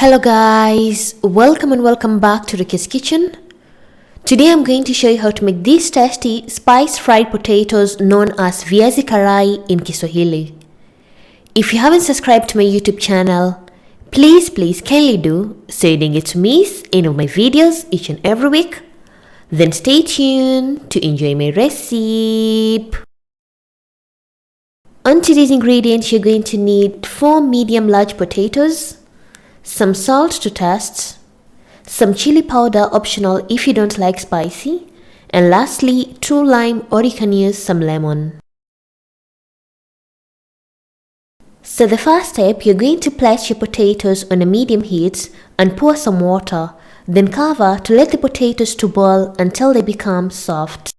Hello guys, welcome and welcome back to Rukia's kitchen. Today I'm going to show you how to make these tasty spice fried potatoes known as Viazi karai in Kiswahili. If you haven't subscribed to my YouTube channel, please kindly do so you don't get to miss any of my videos each and every week. Then stay tuned to enjoy my recipe. On today's ingredients, you're going to need 4 medium large potatoes, some salt to taste, some chili powder optional if you don't like spicy, and lastly 2 lime or you can use some lemon. So the first step, you're going to place your potatoes on a medium heat and pour some water, then cover to let the potatoes to boil until they become soft.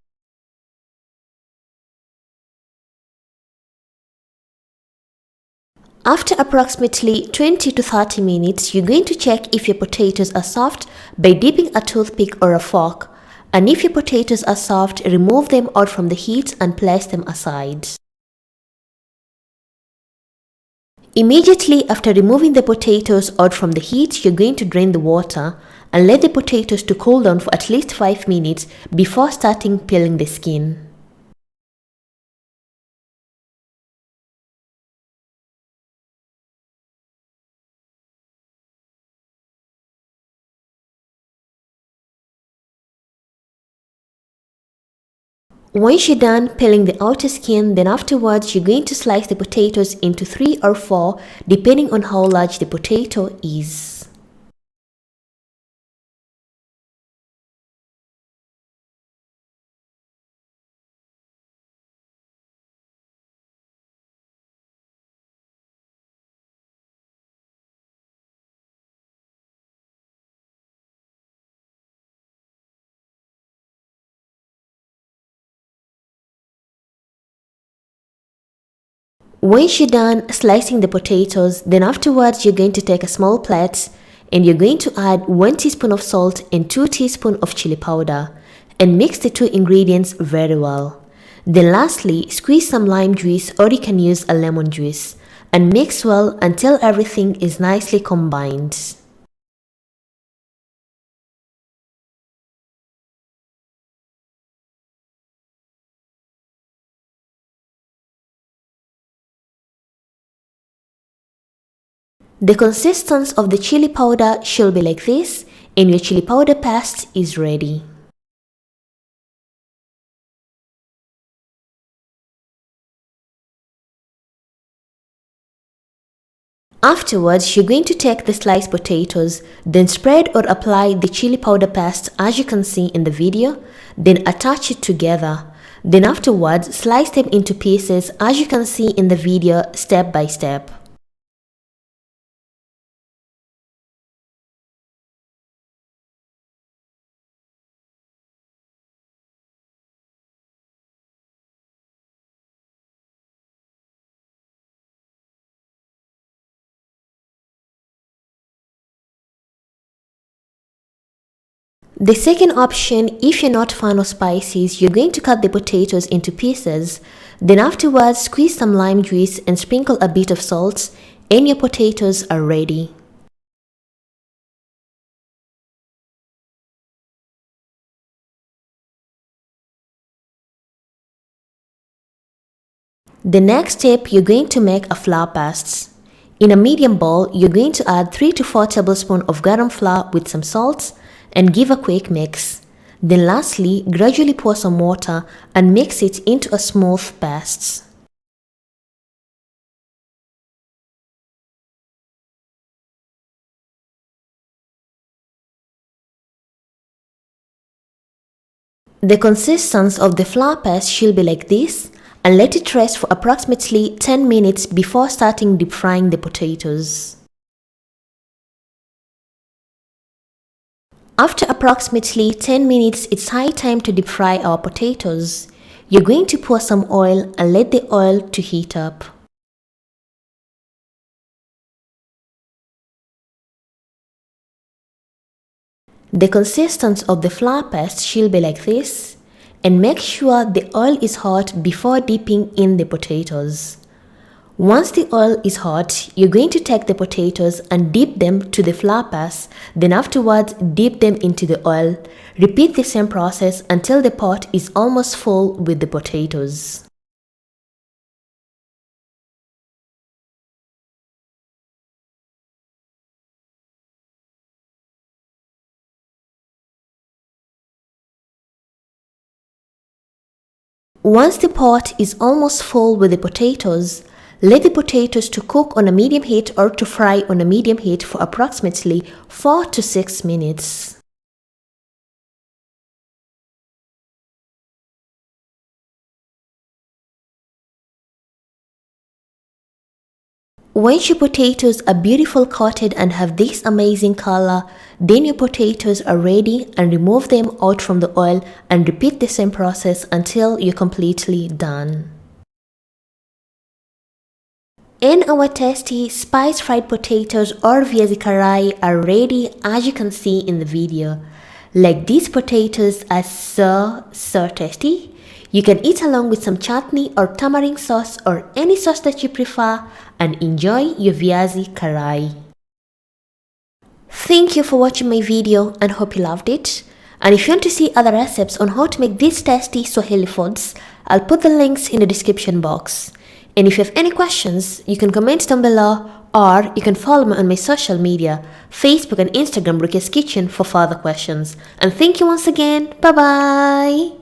After approximately 20 to 30 minutes, you're going to check if your potatoes are soft by dipping a toothpick or a fork. And if your potatoes are soft, remove them out from the heat and place them aside. Immediately after removing the potatoes out from the heat, you're going to drain the water and let the potatoes to cool down for at least 5 minutes before starting peeling the skin. Once you're done peeling the outer skin, then afterwards you're going to slice the potatoes into 3 or 4 depending on how large the potato is. Once you're done slicing the potatoes, then afterwards you're going to take a small plate and you're going to add 1 teaspoon of salt and 2 teaspoons of chili powder and mix the 2 ingredients very well. Then lastly, squeeze some lime juice or you can use a lemon juice and mix well until everything is nicely combined. The consistency of the chili powder should be like this, and your chili powder paste is ready. Afterwards, you're going to take the sliced potatoes, then spread or apply the chili powder paste as you can see in the video, then attach it together. Then afterwards, slice them into pieces as you can see in the video step by step. The second option, if you're not fan of spices, you're going to cut the potatoes into pieces. Then afterwards, squeeze some lime juice and sprinkle a bit of salt, and your potatoes are ready. The next step, you're going to make a flour paste. In a medium bowl, you're going to add 3 to 4 tablespoons of garamflour with some salt and give a quick mix. Then lastly, gradually pour some water and mix it into a smooth paste. The consistency of the flour paste should be like this, and let it rest for approximately 10 minutes before starting deep frying the potatoes. After approximately 10 minutes, it's high time to deep fry our potatoes. You're going to pour some oil and let the oil to heat up. The consistency of the flour paste should be like this, and make sure the oil is hot before dipping in the potatoes. Once the oil is hot, you're going to take the potatoes and dip them to the flappers, then afterwards dip them into the oil. Repeat the same process until the pot is almost full with the potatoes. Once the pot is almost full with the potatoes, let the potatoes to cook on a medium heat or to fry on a medium heat for approximately 4 to 6 minutes. Once your potatoes are beautiful coated and have this amazing color, then your potatoes are ready, and remove them out from the oil and repeat the same process until you're completely done. And our tasty spice fried potatoes or viazi karai are ready, as you can see in the video. Like, these potatoes are so tasty. You can eat along with some chutney or tamarind sauce or any sauce that you prefer, and enjoy your viazi karai. Thank you for watching my video and hope you loved it. And if you want to see other recipes on how to make these tasty Swahili foods, I'll put the links in the description box. And if you have any questions, you can comment down below, or you can follow me on my social media, Facebook and Instagram Rukias Kitchen, for further questions. And thank you once again. Bye bye.